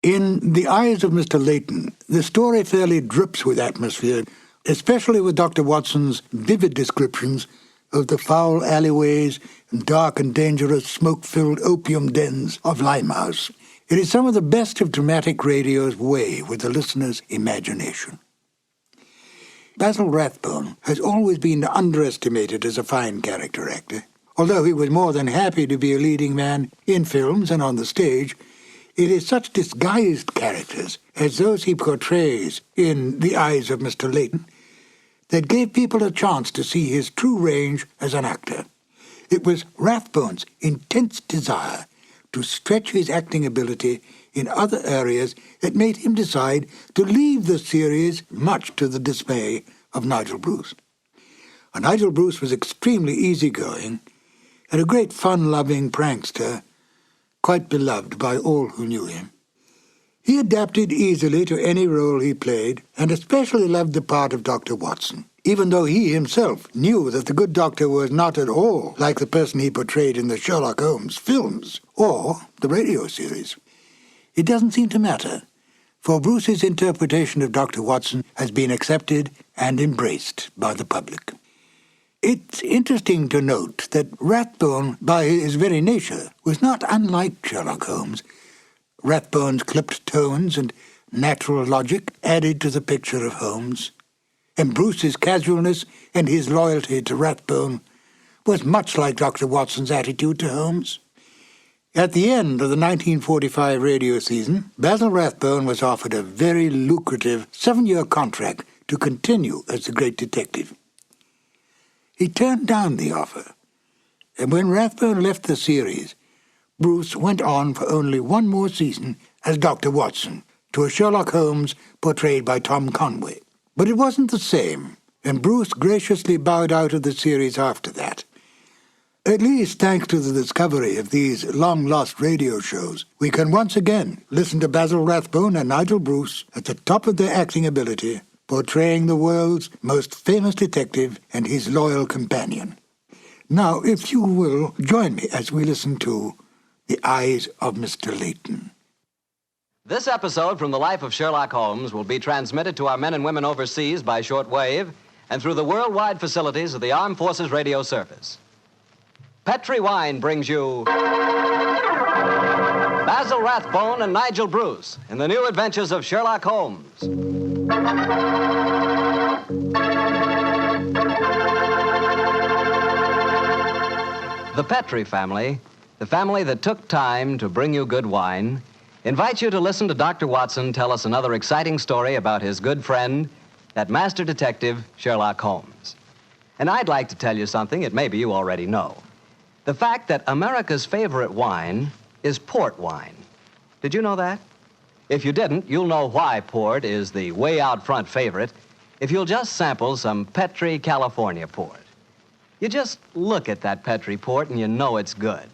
In The Eyes of Mr. Leyton, the story fairly drips with atmosphere, especially with Dr. Watson's vivid descriptions of the foul alleyways and dark and dangerous smoke-filled opium dens of Limehouse. It is some of the best of dramatic radio's way with the listener's imagination. Basil Rathbone has always been underestimated as a fine character actor. Although he was more than happy to be a leading man in films and on the stage, it is such disguised characters as those he portrays in The Eyes of Mr. Leyton that gave people a chance to see his true range as an actor. It was Rathbone's intense desire to stretch his acting ability in other areas that made him decide to leave the series, much to the dismay of Nigel Bruce. Nigel Bruce was extremely easygoing and a great fun-loving prankster, quite beloved by all who knew him. He adapted easily to any role he played and especially loved the part of Dr. Watson, even though he himself knew that the good doctor was not at all like the person he portrayed in the Sherlock Holmes films or the radio series. It doesn't seem to matter, for Bruce's interpretation of Dr. Watson has been accepted and embraced by the public. It's interesting to note that Rathbone, by his very nature, was not unlike Sherlock Holmes. Rathbone's clipped tones and natural logic added to the picture of Holmes, and Bruce's casualness and his loyalty to Rathbone was much like Dr. Watson's attitude to Holmes. At the end of the 1945 radio season, Basil Rathbone was offered a very lucrative 7-year contract to continue as the great detective. He turned down the offer, and when Rathbone left the series, Bruce went on for only one more season as Dr. Watson to a Sherlock Holmes portrayed by Tom Conway. But it wasn't the same, and Bruce graciously bowed out of the series after that. At least thanks to the discovery of these long-lost radio shows, we can once again listen to Basil Rathbone and Nigel Bruce at the top of their acting ability, portraying the world's most famous detective and his loyal companion. Now, if you will, join me as we listen to The Eyes of Mr. Leyton. This episode from the life of Sherlock Holmes will be transmitted to our men and women overseas by shortwave and through the worldwide facilities of the Armed Forces Radio Service. Petri Wine brings you Basil Rathbone and Nigel Bruce in the new adventures of Sherlock Holmes. The Petri family, the family that took time to bring you good wine, invites you to listen to Dr. Watson tell us another exciting story about his good friend, that master detective, Sherlock Holmes. And I'd like to tell you something that maybe you already know. The fact that America's favorite wine is port wine. Did you know that? If you didn't, you'll know why port is the way out front favorite if you'll just sample some Petri California port. You just look at that Petri port and you know it's good.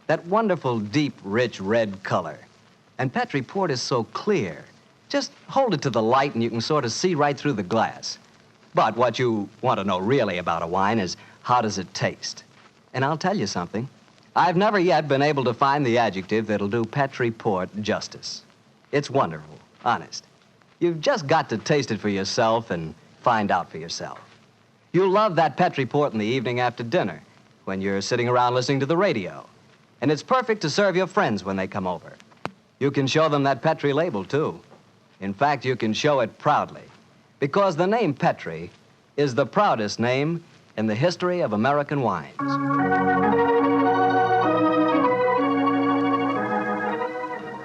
That wonderful, deep, rich red color. And Petri port is so clear. Just hold it to the light and you can sort of see right through the glass. But what you want to know really about a wine is how does it taste? And I'll tell you something. I've never yet been able to find the adjective that'll do Petri port justice. It's wonderful, honest. You've just got to taste it for yourself and find out for yourself. You'll love that Petri port in the evening after dinner when you're sitting around listening to the radio. And it's perfect to serve your friends when they come over. You can show them that Petri label, too. In fact, you can show it proudly, because the name Petri is the proudest name in the history of American wines.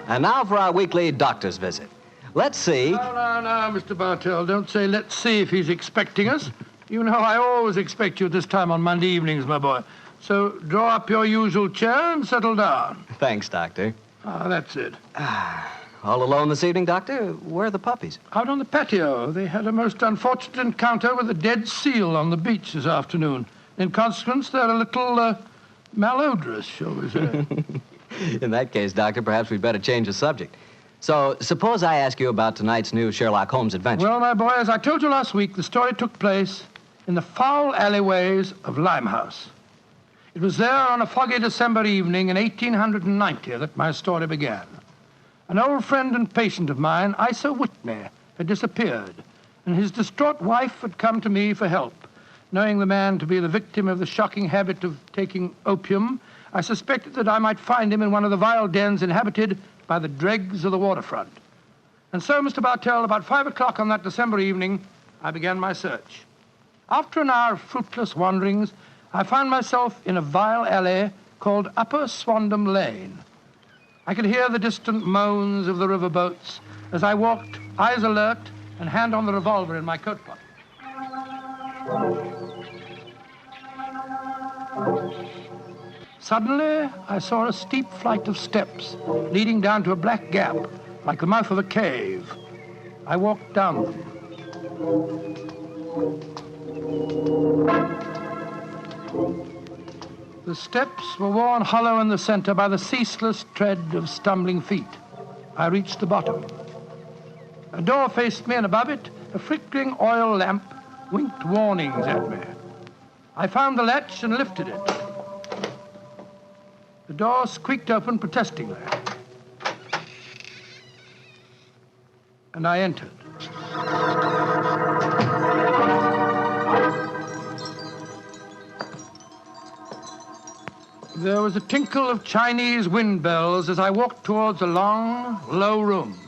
And now for our weekly doctor's visit. Let's see. No, Mr. Bartell, don't say let's see if he's expecting us. You know I always expect you at this time on Monday evenings, my boy. So draw up your usual chair and settle down. Thanks, Doctor. That's it. All alone this evening, Doctor? Where are the puppies? Out on the patio. They had a most unfortunate encounter with a dead seal on the beach this afternoon. In consequence, they're a little malodorous, shall we say. In that case, Doctor, perhaps we'd better change the subject. So, suppose I ask you about tonight's new Sherlock Holmes adventure. Well, my boy, as I told you last week, the story took place in the foul alleyways of Limehouse. It was there on a foggy December evening in 1890 that my story began. An old friend and patient of mine, Isa Whitney, had disappeared, and his distraught wife had come to me for help. Knowing the man to be the victim of the shocking habit of taking opium, I suspected that I might find him in one of the vile dens inhabited by the dregs of the waterfront. And so, Mr. Bartell, about 5 o'clock on that December evening, I began my search. After an hour of fruitless wanderings, I found myself in a vile alley called Upper Swandam Lane. I could hear the distant moans of the river boats as I walked, eyes alert, and hand on the revolver in my coat pocket. Suddenly, I saw a steep flight of steps leading down to a black gap, like the mouth of a cave. I walked down them. The steps were worn hollow in the center by the ceaseless tread of stumbling feet. I reached the bottom. A door faced me, and above it, a flickering oil lamp winked warnings at me. I found the latch and lifted it. The door squeaked open protestingly. And I entered. There was a tinkle of Chinese wind bells as I walked towards a long, low room.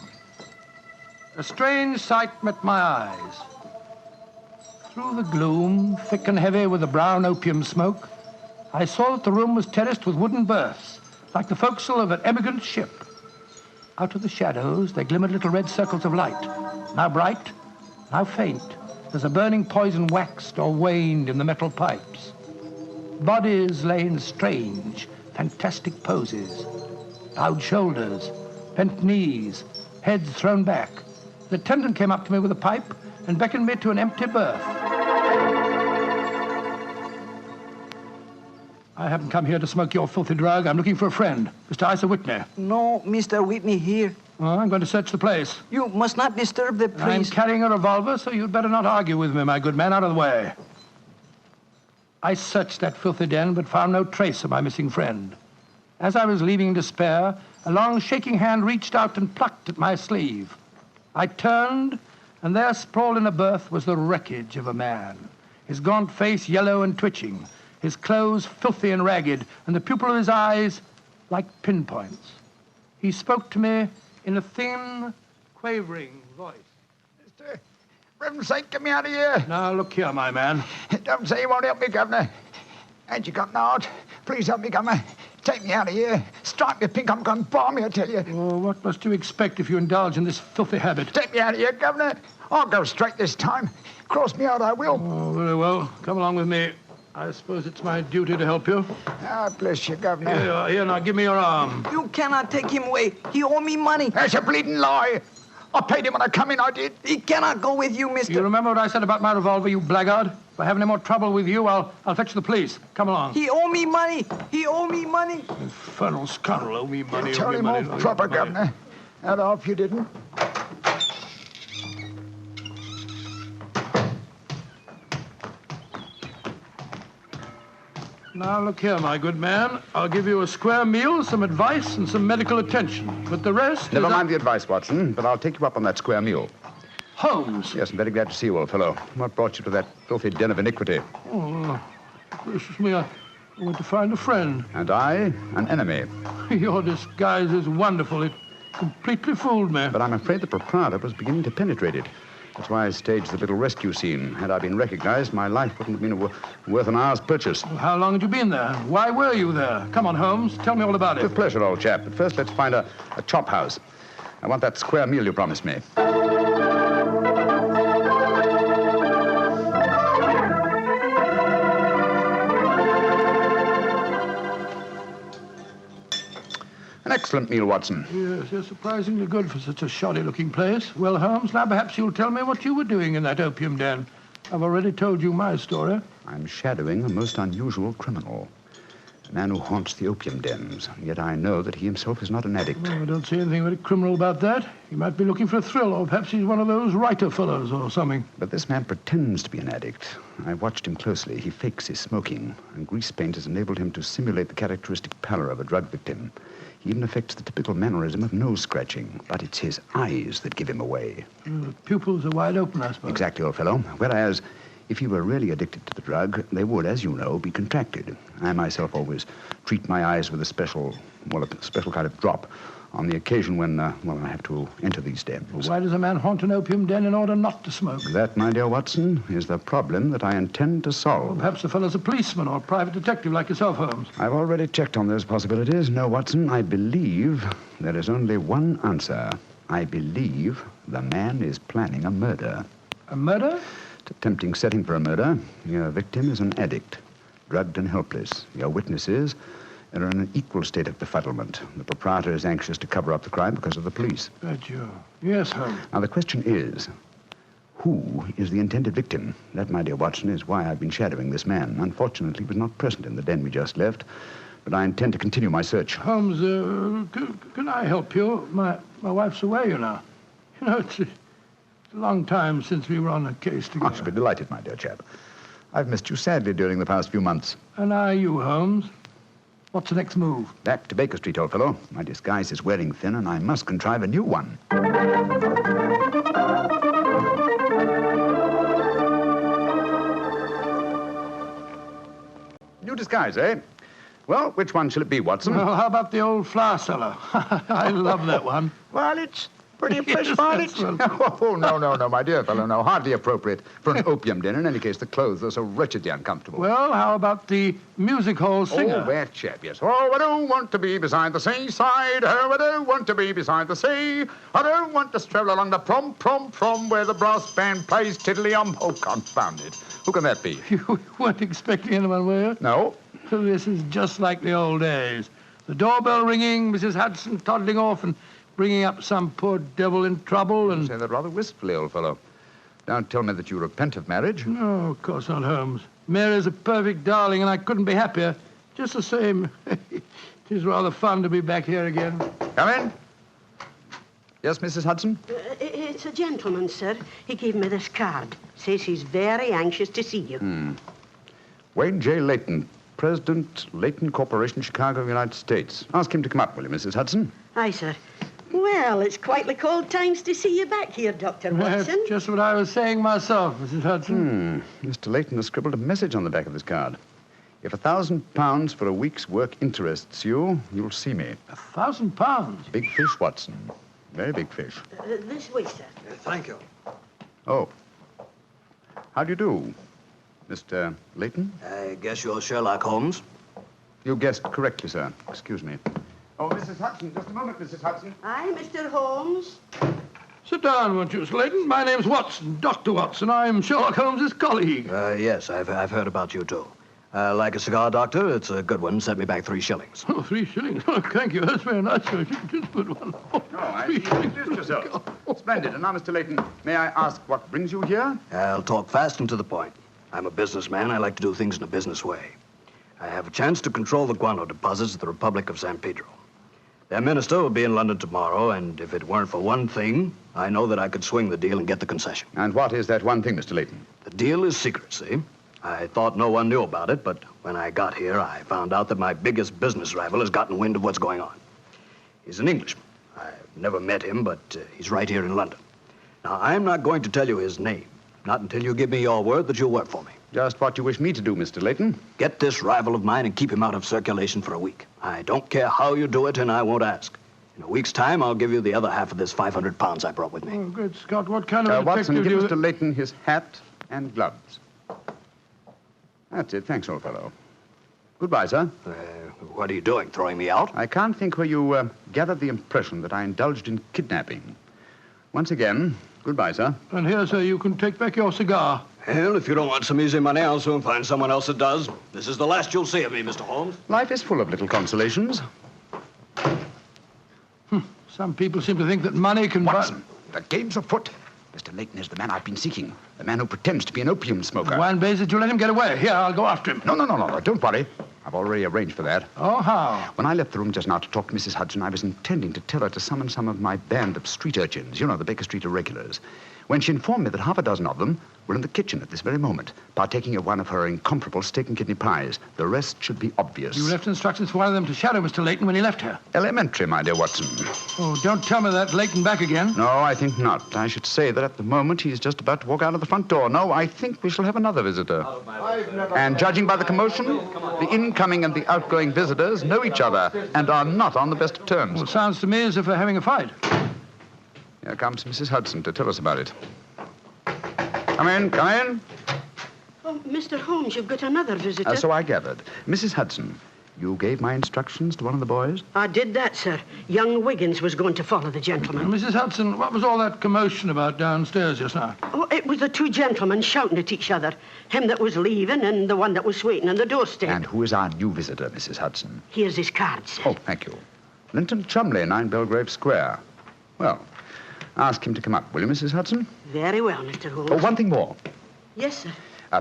A strange sight met my eyes. Through the gloom, thick and heavy with the brown opium smoke, I saw that the room was terraced with wooden berths, like the forecastle of an emigrant ship. Out of the shadows, there glimmered little red circles of light, now bright, now faint, as the burning poison waxed or waned in the metal pipes. Bodies lay in strange, fantastic poses. Bowed shoulders, bent knees, heads thrown back. The attendant came up to me with a pipe and beckoned me to an empty berth. I haven't come here to smoke your filthy drug. I'm looking for a friend, Mr. Isa Whitney. No, Mr. Whitney here. Oh, I'm going to search the place. You must not disturb the I'm priest. carrying a revolver, so you'd better not argue with me, my good man. Out of the way. I searched that filthy den, but found no trace of my missing friend. As I was leaving in despair, a long shaking hand reached out and plucked at my sleeve. I turned, and there sprawled in a berth was the wreckage of a man, his gaunt face yellow and twitching, his clothes filthy and ragged, and the pupil of his eyes like pinpoints. He spoke to me in a thin, quavering voice. Mister, Reverend Saint, get me out of here. Now, look here, my man. Don't say you won't help me, Governor. Ain't you got an heart? Please help me, Governor. Take me out of here. Strike me pink, I'm going balmy, I tell you. Oh, what must you expect if you indulge in this filthy habit? Take me out of here, Governor. I'll go straight this time. Cross me out, I will. Oh, very well. Come along with me. I suppose it's my duty to help you. Ah, bless you, Governor. Here you are. Here, now, give me your arm. You cannot take him away. He owe me money. That's a bleeding lie. I paid him when I come in, I did. He cannot go with you, mister. You remember what I said about my revolver, you blackguard? If I have any more trouble with you, I'll fetch the police. Come along. He owe me money. He owe me money. Infernal scoundrel, owe me money, Tell owe me him money. off proper, Governor. And off you didn't. Now, look here, my good man. I'll give you a square meal, some advice, and some medical attention. But the rest Never is mind the advice, Watson, but I'll take you up on that square meal. Holmes. Yes, I'm very glad to see you, old fellow. What brought you to that filthy den of iniquity? Oh, gracious me, I went to find a friend. And I, an enemy. Your disguise is wonderful. It completely fooled me. But I'm afraid the proprietor was beginning to penetrate it. That's why I staged the little rescue scene. Had I been recognized, my life wouldn't have been worth an hour's purchase. How long had you been there? Why were you there? Come on, Holmes. Tell me all about it. With pleasure, old chap. But first, let's find a chop house. I want that square meal you promised me. An excellent meal, Watson. Yes, you're surprisingly good for such a shoddy-looking place. Well, Holmes, now perhaps you'll tell me what you were doing in that opium den. I've already told you my story. I'm shadowing a most unusual criminal. A man who haunts the opium dens. Yet I know that he himself is not an addict. Oh, I don't see anything very criminal about that. He might be looking for a thrill, or perhaps he's one of those writer fellows or something. But this man pretends to be an addict. I watched him closely. He fakes his smoking, and grease paint has enabled him to simulate the characteristic pallor of a drug victim. He even affects the typical mannerism of nose scratching, but it's his eyes that give him away. The pupils are wide open, I suppose. Exactly, old fellow. Whereas, if he were really addicted to the drug, they would, as you know, be contracted. I myself always treat my eyes with a special kind of drop on the occasion when, I have to enter these dens. Why does a man haunt an opium den in order not to smoke? That, my dear Watson, is the problem that I intend to solve. Well, perhaps the fellow's a policeman or a private detective like yourself, Holmes. I've already checked on those possibilities. No, Watson, I believe there is only one answer. I believe the man is planning a murder. A murder? It's a tempting setting for a murder. Your victim is an addict, drugged and helpless. Your witnesses are in an equal state of befuddlement. The proprietor is anxious to cover up the crime because of the police. But you... Yes, Holmes. Now, the question is, who is the intended victim? That, my dear Watson, is why I've been shadowing this man. Unfortunately, he was not present in the den we just left, but I intend to continue my search. Holmes, can I help you? My wife's away, you know. You know, it's a long time since we were on a case I together. shall be delighted, my dear chap. I've missed you sadly during the past few months. And are you, Holmes? What's the next move? Back to Baker Street, old fellow. My disguise is wearing thin, and I must contrive a new one. New disguise, eh? Well, which one shall it be, Watson? Well, how about the old flour cellar? I love that one. Well, it's pretty fresh, Yes, Varley. that's well- Oh, no, my dear fellow, no. Hardly appropriate for an opium den. In any case, the clothes are so wretchedly uncomfortable. Well, how about the music hall singer? Oh, that chap, yes. Oh, I don't want to be beside the seaside. Oh, I don't want to be beside the sea. I don't want to stroll along the prom, where the brass band plays tiddly-um. Oh, confound it. Who can that be? You weren't expecting anyone, were you? No. This is just like the old days. The doorbell ringing, Mrs. Hudson toddling off and bringing up some poor devil in trouble You and... say that rather wistfully, old fellow. Don't tell me that you repent of marriage. No, of course not, Holmes. Mary's a perfect darling and I couldn't be happier. Just the same, it is rather fun to be back here again. Come in. Yes, Mrs. Hudson? It's a gentleman, sir. He gave me this card. Says he's very anxious to see you. Wayne J. Leyton, President, Leyton Corporation, Chicago, United States. Ask him to come up, will you, Mrs. Hudson? Aye, sir. Well, it's quite the cold times to see you back here, Dr. Watson. That's just what I was saying myself, Mrs. Hudson. Mr. Leyton has scribbled a message on the back of this card. If £1,000 for a week's work interests you, you'll see me. £1,000? Big fish, Watson. Very big fish. This way, sir. Thank you. Oh. How do you do, Mr. Leyton? I guess you're Sherlock Holmes. You guessed correctly, sir. Excuse me. Oh, Mrs. Hudson, just a moment, Mrs. Hudson. Aye, Mr. Holmes. Sit down, won't you, Slayton? My name's Watson, Dr. Watson. I'm Sherlock Holmes' colleague. Yes, I've heard about you, too. Like a cigar, Doctor? It's a good one. Set me back 3 shillings. Oh, 3 shillings. Oh, thank you. That's very nice, sir. Just put one. Oh, I 3 see. shillings. Introduce yourself. Splendid. And now, Mr. Leyton, may I ask what brings you here? I'll talk fast and to the point. I'm a businessman. I like to do things in a business way. I have a chance to control the guano deposits of the Republic of San Pedro. Their minister will be in London tomorrow, and if it weren't for one thing, I know that I could swing the deal and get the concession. And what is that one thing, Mr. Leyton? The deal is secret, see? I thought no one knew about it, but when I got here, I found out that my biggest business rival has gotten wind of what's going on. He's an Englishman. I've never met him, but he's right here in London. Now, I'm not going to tell you his name, not until you give me your word that you'll work for me. Just what you wish me to do, Mr. Leyton. Get this rival of mine and keep him out of circulation for a week. I don't care how you do it, and I won't ask. In a week's time, I'll give you the other half of this 500 pounds I brought with me. Oh, good Scott. What kind of a Watson, detective give do you... Mr. Leyton his hat and gloves. That's it. Thanks, old fellow. Goodbye, sir. What are you doing, throwing me out? I can't think where you gathered the impression that I indulged in kidnapping. Once again, goodbye, sir. And here, sir, you can take back your cigar. Well, if you don't want some easy money, I'll soon find someone else that does. This is the last you'll see of me, Mr. Holmes. Life is full of little consolations. Some people seem to think that money can Watson, the game's afoot. Mr. Leyton is the man I've been seeking. The man who pretends to be an opium smoker. Why in blazes did you let him get away? Here, I'll go after him. No. Don't worry. I've already arranged for that. Oh, how? When I left the room just now to talk to Mrs. Hudson, I was intending to tell her to summon some of my band of street urchins. You know, the Baker Street irregulars. when she informed me that half a dozen of them were in the kitchen at this very moment, partaking of one of her incomparable steak and kidney pies. The rest should be obvious. You left instructions for one of them to shadow Mr. Leyton when he left here. Elementary, my dear Watson. Oh, don't tell me that Leyton back again. No, I think not. I should say that at the moment he's just about to walk out of the front door. No, I think we shall have another visitor. And judging by the commotion, the incoming and the outgoing visitors know each other and are not on the best of terms. Well, it sounds to me as if they're having a fight. Here comes Mrs. Hudson to tell us about it. Come in, come in. Oh, Mr. Holmes, you've got another visitor. So I gathered. Mrs. Hudson, you gave my instructions to one of the boys? I did that, sir. Young Wiggins was going to follow the gentleman. Mrs. Hudson, what was all that commotion about downstairs just now? Oh, it was the two gentlemen shouting at each other. Him that was leaving and the one that was waiting on the doorstep. And who is our new visitor, Mrs. Hudson? Here's his card, sir. Oh, thank you. Lynton Chumley, 9 Belgrave Square. Well, ask him to come up, will you, Mrs. Hudson? Very well, Mr. Holmes. Oh, one thing more. Yes, sir.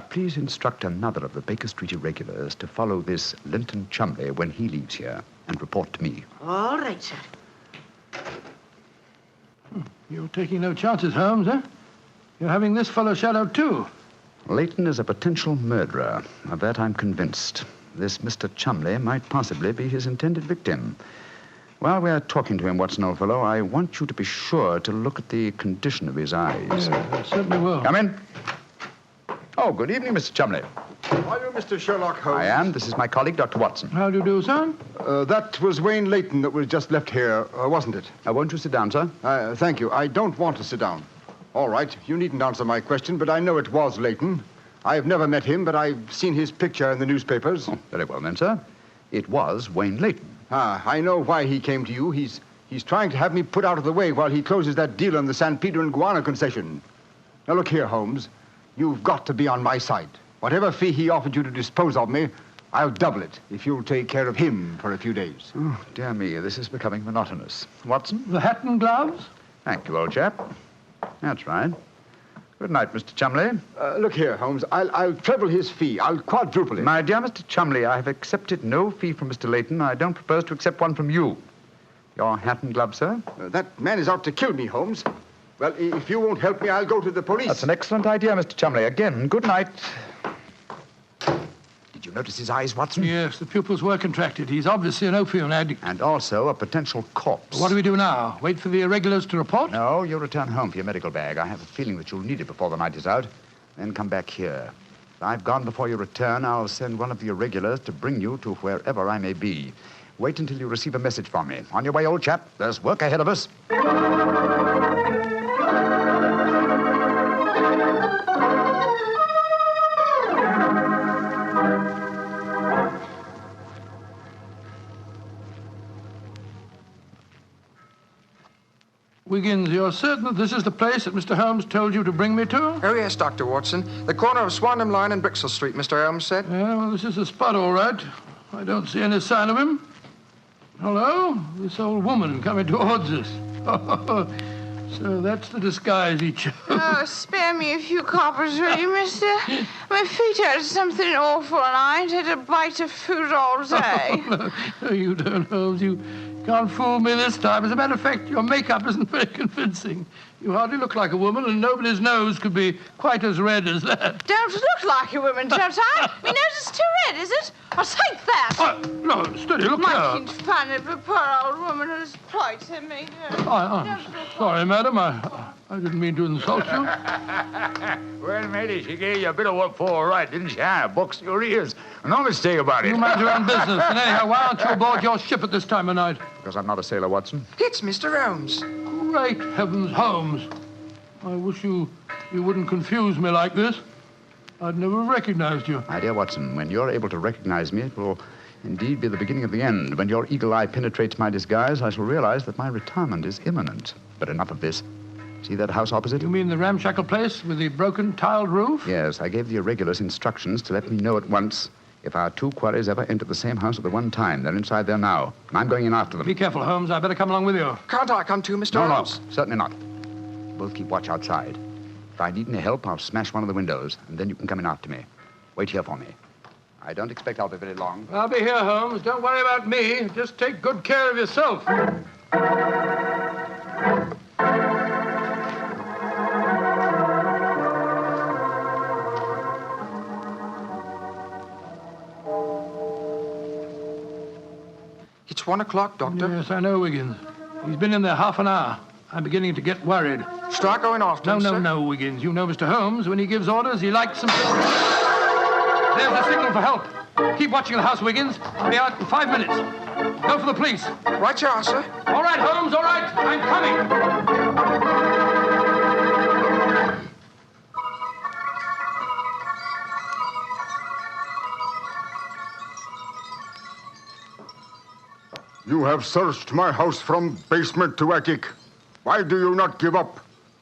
Please instruct another of the Baker Street irregulars to follow this Lynton Chumley when he leaves here and report to me. All right, sir. You're taking no chances, Holmes, eh? You're having this fellow shadowed, too. Leyton is a potential murderer. Of that I'm convinced. This Mr. Chumley might possibly be his intended victim. While we're talking to him, Watson, old fellow, I want you to be sure to look at the condition of his eyes. Yeah, I certainly will. Come in. Oh, good evening, Mr. Chumley. Are you Mr. Sherlock Holmes? I am. This is my colleague, Dr. Watson. How do you do, sir? That was Wayne Leyton that was just left here, wasn't it? Won't you sit down, sir? Thank you. I don't want to sit down. All right, you needn't answer my question, but I know it was Leyton. I've never met him, but I've seen his picture in the newspapers. Oh, very well, then, sir. It was Wayne Leyton. I know why he came to you. He's trying to have me put out of the way while he closes that deal on the San Pedro and Guana concession. Now, look here, Holmes. You've got to be on my side. Whatever fee he offered you to dispose of me, I'll double it if you'll take care of him for a few days. Oh, dear me, this is becoming monotonous. Watson? The hat and gloves? Thank you, old chap. That's right. Good night, Mr. Chumley. Look here, Holmes. I'll treble his fee. I'll quadruple it. My dear Mr. Chumley, I have accepted no fee from Mr. Leyton. I don't propose to accept one from you. Your hat and gloves, sir? That man is out to kill me, Holmes. Well, if you won't help me, I'll go to the police. That's an excellent idea, Mr. Chumley. Again, good night. Did you notice his eyes, Watson? Yes, the pupils were contracted. He's obviously an opium addict. And also a potential corpse. What do we do now? Wait for the irregulars to report? No, you'll return home for your medical bag. I have a feeling that you'll need it before the night is out. Then come back here. If I've gone before you return, I'll send one of the irregulars to bring you to wherever I may be. Wait until you receive a message from me. On your way, old chap. There's work ahead of us. Wiggins, you're certain that this is the place that Mr. Holmes told you to bring me to? Oh, yes, Dr. Watson. The corner of Swanham Line and Brixell Street, Mr. Holmes said. Yeah, well, this is the spot, all right. I don't see any sign of him. Hello? This old woman coming towards us. So that's the disguise he chose. Oh, spare me a few coppers, will you, mister? My feet hurt something awful, and I ain't had a bite of food all day. No, you don't, Holmes. You can't fool me this time. As a matter of fact, your makeup isn't very convincing. You hardly look like a woman, and nobody's nose could be quite as red as that. Don't look like a woman, don't I? My nose is too red, is it? I'll take that. No, steady, look Making here. fun of a poor old woman who's plighted me. I'm sorry, madam. I didn't mean to insult you. Well, matey, she gave you a bit of what for, all right, didn't she? Boxed your ears. No mistake about it. You mind your own business. And anyhow, why aren't you aboard your ship at this time of night? Because I'm not a sailor, Watson. It's Mr. Holmes. Great heavens, Holmes. I wish you wouldn't confuse me like this. I'd never recognized you. My dear Watson, when you're able to recognize me, it will indeed be the beginning of the end. When your eagle eye penetrates my disguise, I shall realize that my retirement is imminent. But enough of this. See that house opposite? You mean the ramshackle place with the broken tiled roof? Yes, I gave the irregulars instructions to let me know at once if our two quarries ever enter the same house at the one time. They're inside there now, and I'm going in after them. Be careful, Holmes. I better come along with you. Can't I come too, Mr. No, Holmes? certainly not. Both keep watch outside. If I need any help, I'll smash one of the windows, and then you can come in after me. Wait here for me. I don't expect I'll be very long. I'll be here, Holmes. Don't worry about me. Just take good care of yourself. It's 1 o'clock, Doctor. Yes, I know, Wiggins. He's been in there half an hour. I'm beginning to get worried. Start going often, sir. No, Wiggins. You know Mr. Holmes. When he gives orders, he likes them to... There's the signal for help. Keep watching the house, Wiggins. I'll be out in 5 minutes. Go for the police. Right you are, sir. All right, Holmes, all right. I'm coming. You have searched my house from basement to attic. Why do you not give up?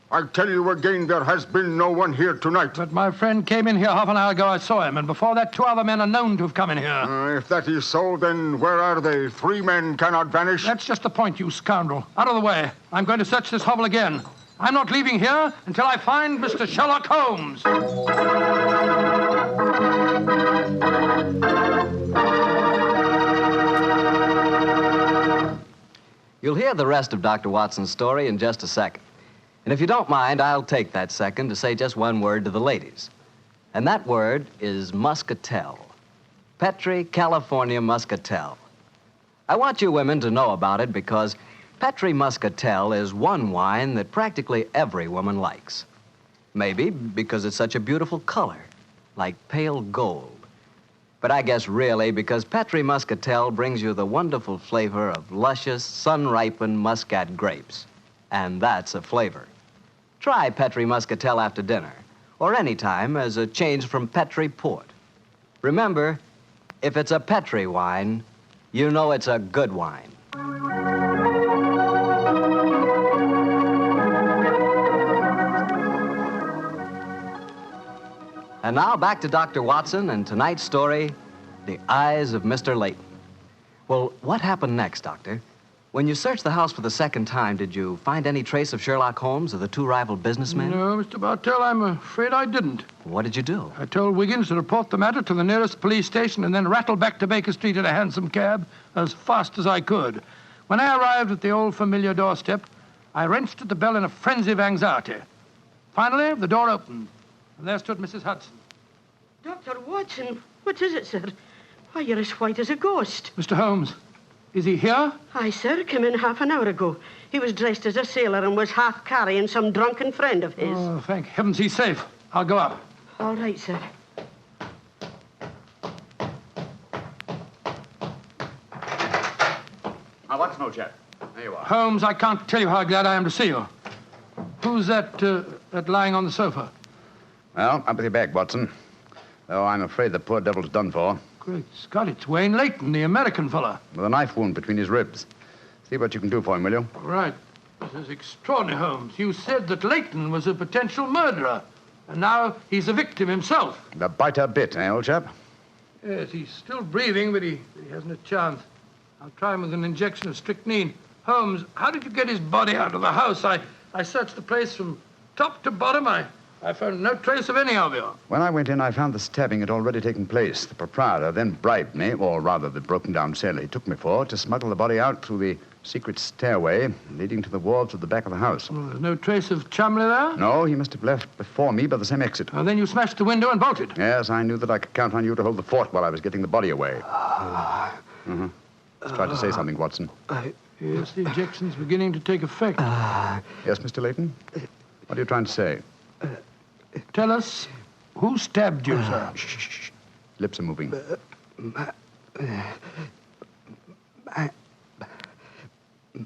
I tell you again, there has been no one here tonight. But my friend came in here half an hour ago. I saw him, and before that, 2 other men are known to have come in here. If that is so, then where are they? 3 men cannot vanish. That's just the point, you scoundrel. Out of the way. I'm going to search this hovel again. I'm not leaving here until I find Mr. Sherlock Holmes. You'll hear the rest of Dr. Watson's story in just a second. And if you don't mind, I'll take that second to say just one word to the ladies. And that word is muscatel. Petri California Muscatel. I want you women to know about it because Petri Muscatel is one wine that practically every woman likes. Maybe because it's such a beautiful color, like pale gold. But I guess really because Petri Muscatel brings you the wonderful flavor of luscious, sun-ripened Muscat grapes. And that's a flavor. Try Petri Muscatel after dinner, or any time as a change from Petri Port. Remember, if it's a Petri wine, you know it's a good wine. And now back to Dr. Watson and tonight's story, The Eyes of Mr. Leyton. Well, what happened next, Doctor? When you searched the house for the second time, did you find any trace of Sherlock Holmes or the 2 rival businessmen? No, Mr. Bartell, I'm afraid I didn't. What did you do? I told Wiggins to report the matter to the nearest police station and then rattle back to Baker Street in a hansom cab as fast as I could. When I arrived at the old familiar doorstep, I wrenched at the bell in a frenzy of anxiety. Finally, the door opened, and there stood Mrs. Hudson. Dr. Watson, what is it, sir? Why, you're as white as a ghost. Mr. Holmes, is he here? Aye, sir, came in half an hour ago. He was dressed as a sailor and was half carrying some drunken friend of his. Oh, thank heavens he's safe. I'll go up. All right, sir. Now, what's no chap? There you are. Holmes, I can't tell you how glad I am to see you. Who's that lying on the sofa? Well, up with your bag, Watson. Though I'm afraid the poor devil's done for. Great Scott, it's Wayne Leyton, the American fella. With a knife wound between his ribs. See what you can do for him, will you? Right. This is extraordinary, Holmes. You said that Leyton was a potential murderer, and now he's a victim himself. The biter bit, eh, old chap? Yes, he's still breathing, but he hasn't a chance. I'll try him with an injection of strychnine. Holmes, how did you get his body out of the house? I searched the place from top to bottom. I found no trace of any of you. When I went in, I found the stabbing had already taken place. The proprietor then bribed me, or rather the broken-down sailor he took me for, to smuggle the body out through the secret stairway leading to the wharves at the back of the house. Well, there's no trace of Chumley there? No, he must have left before me by the same exit. And then you smashed the window and bolted? Yes, I knew that I could count on you to hold the fort while I was getting the body away. Just tried to say something, Watson. Yes, the injection's beginning to take effect. Yes, Mr. Leyton? What are you trying to say? Tell us, who stabbed you, sir? Shh. Lips are moving.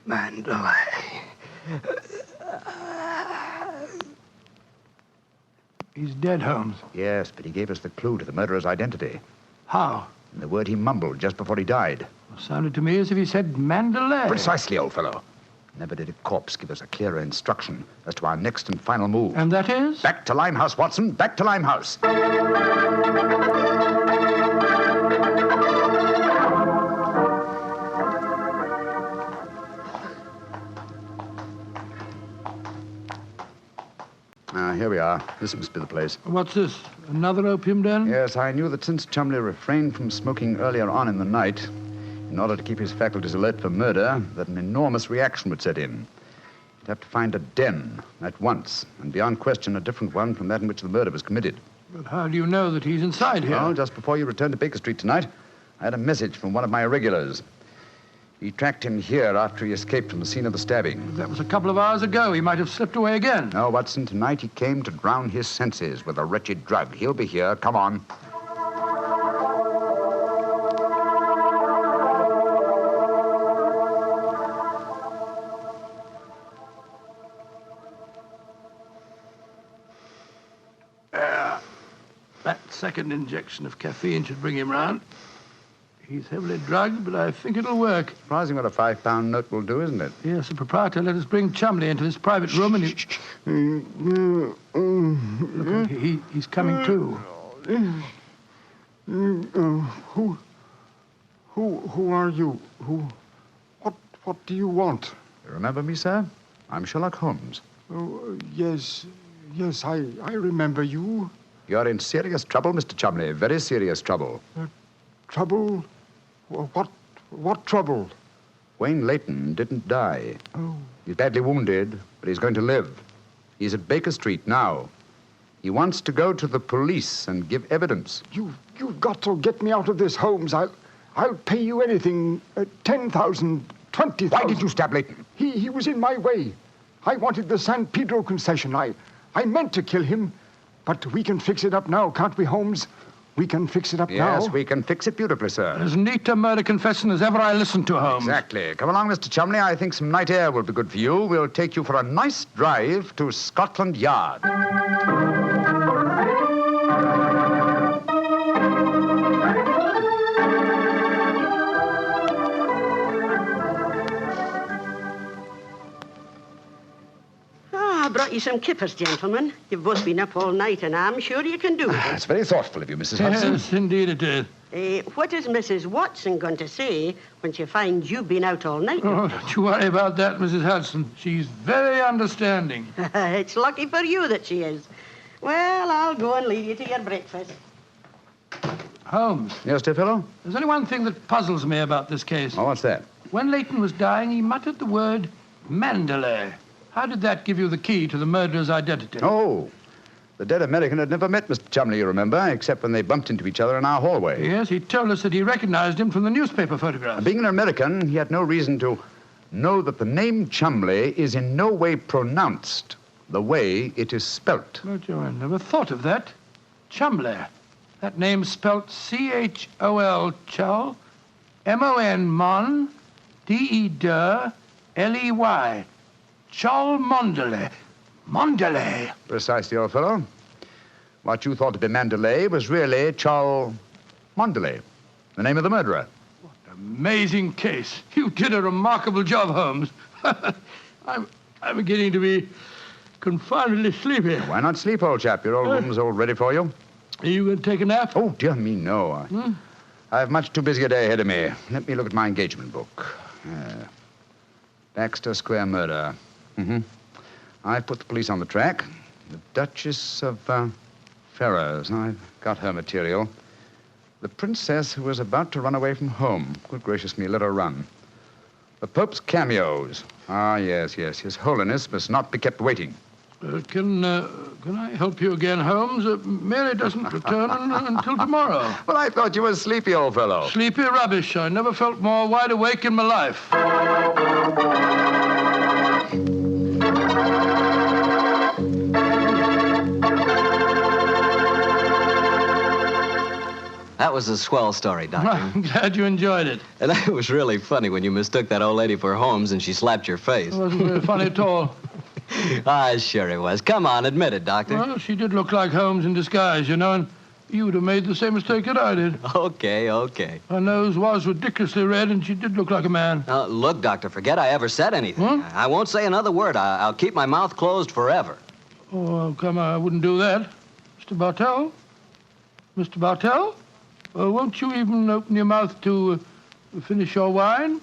Mandalay. He's dead, Holmes. Yes, but he gave us the clue to the murderer's identity. How? And the word he mumbled just before he died. Sounded to me as if he said Mandalay. Precisely, old fellow. Never did a corpse give us a clearer instruction as to our next and final move. And that is? Back to Limehouse, Watson. Back to Limehouse. Here we are. This must be the place. What's this? Another opium den? Yes, I knew that since Chumley refrained from smoking earlier on in the night, in order to keep his faculties alert for murder, that an enormous reaction would set in. He'd have to find a den at once, and beyond question a different one from that in which the murder was committed. But how do you know that he's inside here? Well, just before you returned to Baker Street tonight, I had a message from one of my irregulars. He tracked him here after he escaped from the scene of the stabbing. That was a couple of hours ago. He might have slipped away again. No, Watson, tonight he came to drown his senses with a wretched drug. He'll be here. Come on. That second injection of caffeine should bring him round. He's heavily drugged, but I think it'll work. Surprising what a £5 note will do, isn't it? Yes, the proprietor let us bring Chumley into this private room and Look, he's coming to. Who are you? What do you want? You remember me, sir? I'm Sherlock Holmes. Oh, yes, I remember you. You're in serious trouble, Mr. Chumley. Very serious trouble. Trouble? What trouble? Wayne Leyton didn't die. Oh. He's badly wounded, but he's going to live. He's at Baker Street now. He wants to go to the police and give evidence. You've got to get me out of this, Holmes. I'll pay you anything. 10,000, 20,000. Why did you stab Leyton? He was in my way. I wanted the San Pedro concession. I meant to kill him, but we can fix it up now, can't we, Holmes? We can fix it up now. Yes, we can fix it beautifully, sir. As neat a murder confession as ever I listened to, Holmes. Exactly. Come along, Mr. Chumley. I think some night air will be good for you. We'll take you for a nice drive to Scotland Yard. I brought you some kippers, gentlemen. You've both been up all night, and I'm sure you can do it. It's very thoughtful of you, Mrs. Hudson. Yes, indeed it is. What is Mrs. Watson going to say when she finds you've been out all night? Oh, don't you worry about that, Mrs. Hudson. She's very understanding. It's lucky for you that she is. Well, I'll go and leave you to your breakfast. Holmes. Yes, dear fellow? There's only one thing that puzzles me about this case. Oh, what's that? When Leyton was dying, he muttered the word Mandalay. How did that give you the key to the murderer's identity? Oh, the dead American had never met Mr. Chumley, you remember, except when they bumped into each other in our hallway. Yes, he told us that he recognized him from the newspaper photographs. Being an American, he had no reason to know that the name Chumley is in no way pronounced the way it is spelt. But I never thought of that. Chumley. That name's spelt C-H-O-L, Chol, M-O-N, Mon, D-E-D-L-E-Y. Chol Mondele. Mondele. Precisely, old fellow. What you thought to be Mandalay was really Chol Mondele, the name of the murderer. What an amazing case. You did a remarkable job, Holmes. I'm beginning to be confoundedly sleepy. Why not sleep, old chap? Your old room's all ready for you. Are you going to take a nap? Oh, dear me, no. I have much too busy a day ahead of me. Let me look at my engagement book. Baxter Square murder. I've put the police on the track. The Duchess of Ferrers. I've got her material. The princess who was about to run away from home. Good gracious me, let her run. The Pope's cameos. Ah, yes. His Holiness must not be kept waiting. Can I help you again, Holmes? Mary doesn't return until tomorrow. Well, I thought you were sleepy, old fellow. Sleepy rubbish. I never felt more wide awake in my life. That was a swell story, Doctor. I'm glad you enjoyed it. And it was really funny when you mistook that old lady for Holmes and she slapped your face. It wasn't very funny at all. Sure it was. Come on, admit it, Doctor. Well, she did look like Holmes in disguise, you know, and you would have made the same mistake that I did. Okay. Her nose was ridiculously red, and she did look like a man. Look, Doctor, forget I ever said anything. I won't say another word. I'll keep my mouth closed forever. Oh, come on, I wouldn't do that. Mr. Bartell? Mr. Bartell? Won't you even open your mouth to finish your wine?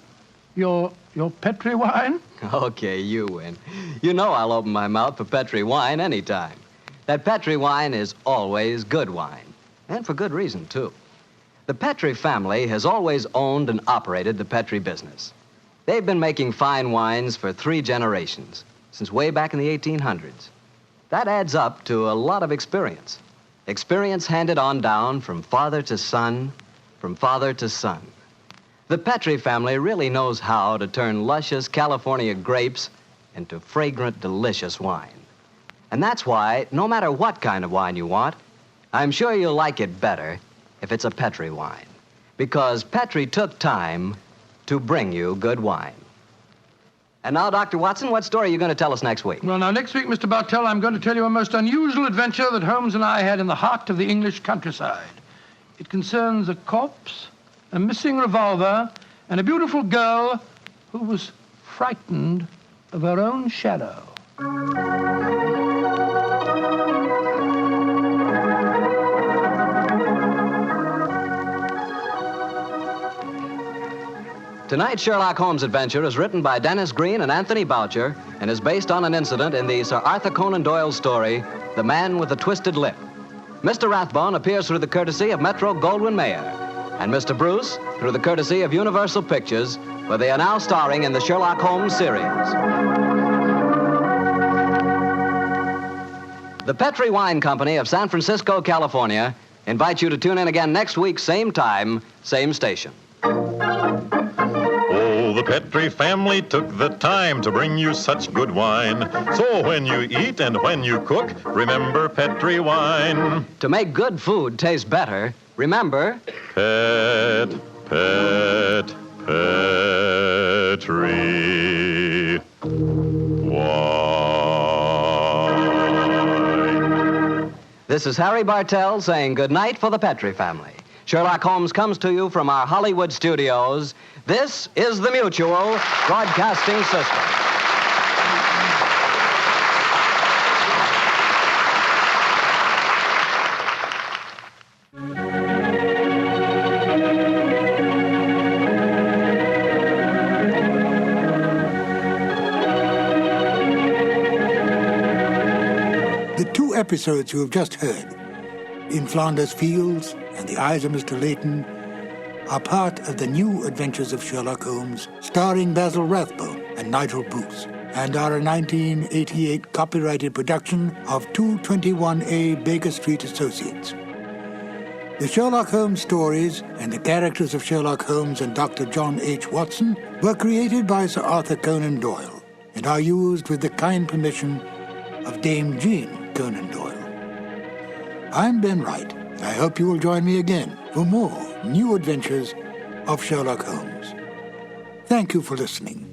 Your Petri wine? Okay, you win. You know I'll open my mouth for Petri wine anytime. That Petri wine is always good wine. And for good reason, too. The Petri family has always owned and operated the Petri business. They've been making fine wines for 3 generations, since way back in the 1800s. That adds up to a lot of experience. Experience handed on down from father to son, from father to son. The Petri family really knows how to turn luscious California grapes into fragrant, delicious wine. And that's why, no matter what kind of wine you want, I'm sure you'll like it better if it's a Petri wine. Because Petri took time to bring you good wine. And now, Dr. Watson, what story are you going to tell us next week? Well, now, next week, Mr. Bartell, I'm going to tell you a most unusual adventure that Holmes and I had in the heart of the English countryside. It concerns a corpse, a missing revolver, and a beautiful girl who was frightened of her own shadow. Tonight's Sherlock Holmes adventure is written by Dennis Green and Anthony Boucher and is based on an incident in the Sir Arthur Conan Doyle story, The Man with the Twisted Lip. Mr. Rathbone appears through the courtesy of Metro-Goldwyn-Mayer, and Mr. Bruce through the courtesy of Universal Pictures, where they are now starring in the Sherlock Holmes series. The Petri Wine Company of San Francisco, California, invites you to tune in again next week, same time, same station. The Petri family took the time to bring you such good wine. So when you eat and when you cook, remember Petri wine. To make good food taste better, remember... Petri wine. This is Harry Bartell saying good night for the Petri family. Sherlock Holmes comes to you from our Hollywood studios. This is the Mutual Broadcasting System. The two episodes you have just heard, In Flanders Fields and The Eyes of Mr. Leyton, are part of the New Adventures of Sherlock Holmes, starring Basil Rathbone and Nigel Bruce, and are a 1988 copyrighted production of 221A Baker Street Associates. The Sherlock Holmes stories and the characters of Sherlock Holmes and Dr. John H. Watson were created by Sir Arthur Conan Doyle and are used with the kind permission of Dame Jean Conan Doyle. I'm Ben Wright. I hope you will join me again for more New Adventures of Sherlock Holmes. Thank you for listening.